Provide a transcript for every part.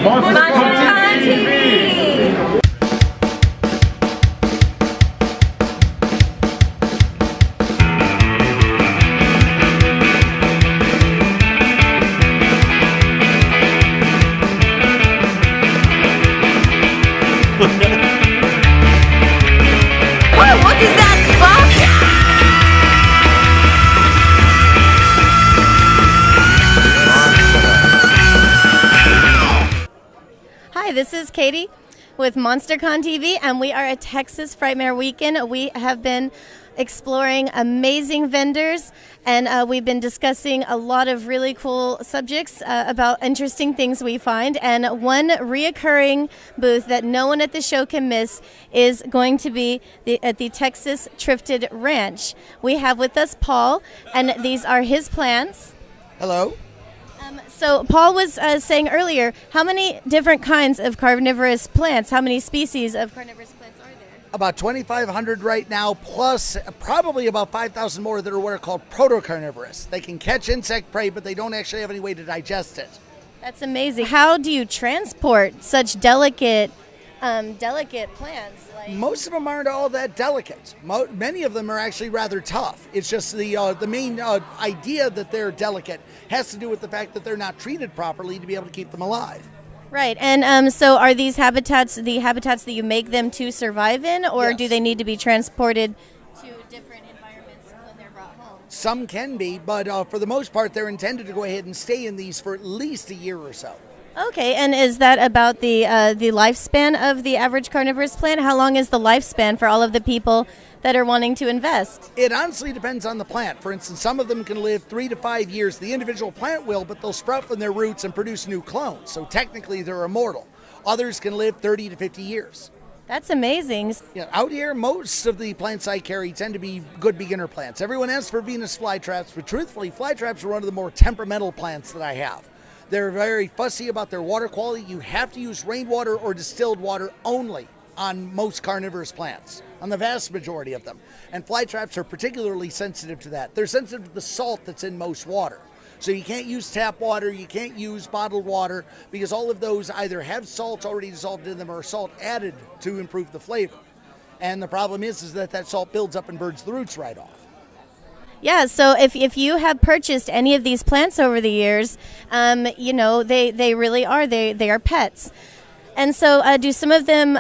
MonsterConTV. What is that box? Hi, this is Katie with MonsterConTV, and we are at Texas Frightmare Weekend. We have been exploring amazing vendors, and we've been discussing a lot of really cool subjects about interesting things we find. And one reoccurring booth that no one at the show can miss is going to be at the Texas Triffid Ranch. We have with us Paul, and these are his plants. Hello. So Paul was saying earlier, how many different kinds of carnivorous plants, how many species of carnivorous plants are there? About 2,500 right now, plus probably about 5,000 more that are what are called proto-carnivorous. They can catch insect prey, but they don't actually have any way to digest it. That's amazing. How do you transport such delicate plants? Most of them aren't all that delicate. Many of them are actually rather tough. It's just the main idea that they're delicate has to do with the fact that they're not treated properly to be able to keep them alive. Right, and so are these habitats the habitats that you make them to survive in, or Yes. do they need to be transported to different environments when they're brought home? Some can be, but for the most part, they're intended to go ahead and stay in these for at least a year or so. Okay, and is that about the lifespan of the average carnivorous plant? How long is the lifespan for all of the people that are wanting to invest? It honestly depends on the plant. For instance, some of them can live 3 to 5 years. The individual plant will, but they'll sprout from their roots and produce new clones. So technically, they're immortal. Others can live 30 to 50 years. That's amazing. Out here, most of the plants I carry tend to be good beginner plants. Everyone asks for Venus flytraps, but truthfully, flytraps are one of the more temperamental plants that I have. They're very fussy about their water quality. You have to use rainwater or distilled water only on most carnivorous plants, on the vast majority of them. And flytraps are particularly sensitive to that. They're sensitive to the salt that's in most water. So you can't use tap water, you can't use bottled water, because all of those either have salt already dissolved in them or salt added to improve the flavor. And the problem is that salt builds up and burns the roots right off. Yeah, so if you have purchased any of these plants over the years, they really are they are pets. And so do some of them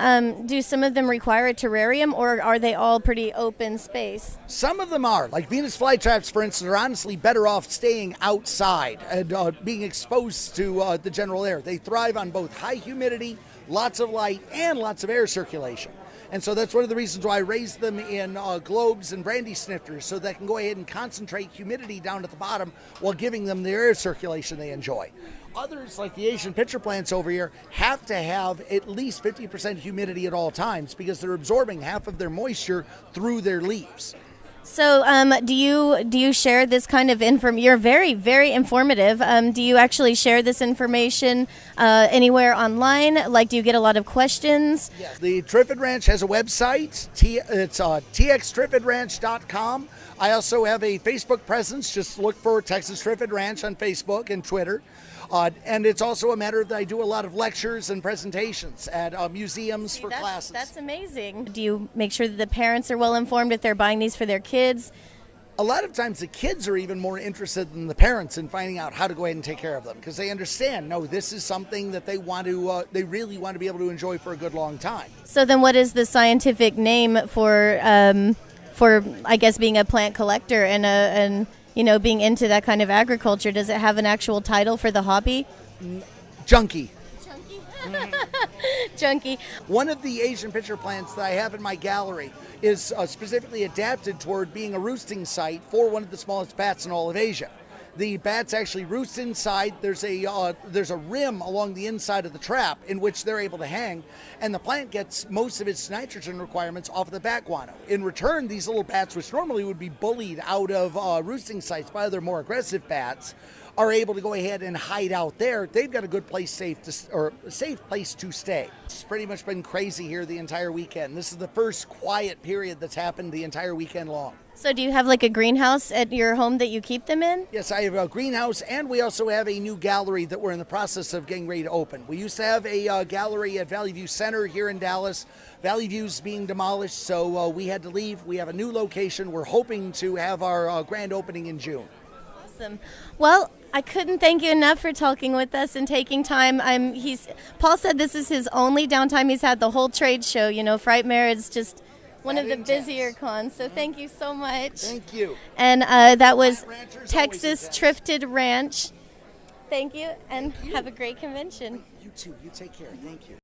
require a terrarium, or are they all pretty open space? Some of them are. Like Venus flytraps, for instance, are honestly better off staying outside and being exposed to the general air. They thrive on both high humidity, lots of light, and lots of air circulation. And so that's one of the reasons why I raise them in globes and brandy snifters, so they can go ahead and concentrate humidity down at the bottom while giving them the air circulation they enjoy. Others, like the Asian pitcher plants over here, have to have at least 50% humidity at all times because they're absorbing half of their moisture through their leaves. So do you share this kind of information? You're very, very informative. Do you actually share this information anywhere online? Like, do you get a lot of questions? Yes. The Triffid Ranch has a website. It's txtriffidranch.com. I also have a Facebook presence. Just look for Texas Triffid Ranch on Facebook and Twitter. And it's also a matter that I do a lot of lectures and presentations at museums for classes. That's amazing. Do you make sure that the parents are well informed if they're buying these for their kids? A lot of times the kids are even more interested than the parents in finding out how to go ahead and take care of them, because they understand, no, this is something that they really want to be able to enjoy for a good long time. So then what is the scientific name for I guess, being a plant collector and being into that kind of agriculture? Does it have an actual title for the hobby? Junkie. Junkie. One of the Asian pitcher plants that I have in my gallery is specifically adapted toward being a roosting site for one of the smallest bats in all of Asia. The bats actually roost inside. There's a rim along the inside of the trap in which they're able to hang, and the plant gets most of its nitrogen requirements off of the bat guano. In return, these little bats, which normally would be bullied out of roosting sites by other more aggressive bats, are able to go ahead and hide out there, they've got a good place, safe place to stay. It's pretty much been crazy here the entire weekend. This is the first quiet period that's happened the entire weekend long. So do you have like a greenhouse at your home that you keep them in? Yes, I have a greenhouse, and we also have a new gallery that we're in the process of getting ready to open. We used to have a gallery at Valley View Center here in Dallas. Valley View's being demolished, so we had to leave. We have a new location. We're hoping to have our grand opening in June. Awesome. Well, I couldn't thank you enough for talking with us and taking time. Paul said this is his only downtime. He's had the whole trade show. You know, Frightmare is just one of the busier cons. So thank you so much. Thank you. And that was Texas Triffid Ranch. Thank you, and have a great convention. You too. You take care. Thank you.